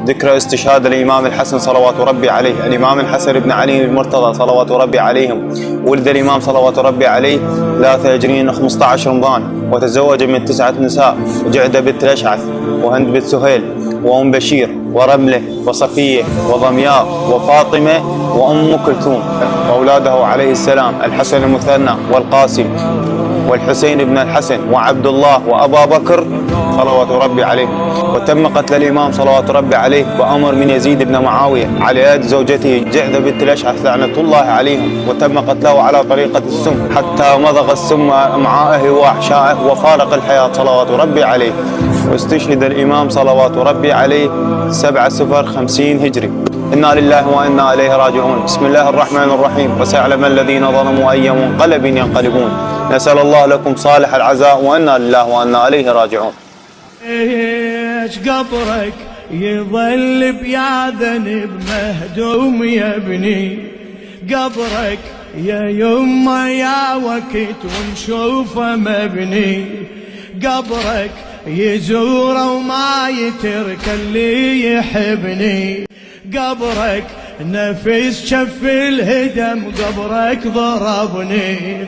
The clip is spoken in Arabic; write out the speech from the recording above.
ذكرى استشهاد الإمام الحسن صلوات ربي عليه. الإمام الحسن بن علي المرتضى صلوات ربي عليهم ولد الإمام صلوات ربي عليه 3 هجري 15 رمضان، وتزوج من 9 نساء: جعدة بنت الأشعث، وهند بنت سهيل، وأم بشير، ورملة، وصفية، وضمياء، وفاطمة، وأم كلثوم. وأولاده عليه السلام: الحسن المثنى، والقاسم، والحسين بن الحسن، وعبد الله، وأبا بكر صلوات ربي عليه. وتم قتل الإمام صلوات ربي عليه بأمر من يزيد بن معاوية على يد زوجته جعدة بنت الأشعث لعنة الله عليهم، وتم قتله على طريقة السم حتى مضغ السم أمعائه وأحشائه وفارق الحياة صلوات ربي عليه. واستشهد الإمام صلوات ربي عليه 7/0/50 هجري. إنا لله وإنا إليه راجعون. بسم الله الرحمن الرحيم. وسيعلم الذين ظلموا أي منقلب ينقلبون. نسأل الله لكم صالح العزاء، وإنا لله وإنا إليه راجعون. ايش قبرك يظل بيا ذنب مهدوم يا ابني، قبرك يا يما يا وقت ونشوفه مبني، قبرك يزوره وما يترك اللي يحبني، قبرك نفس شف الهدم قبرك ضربني.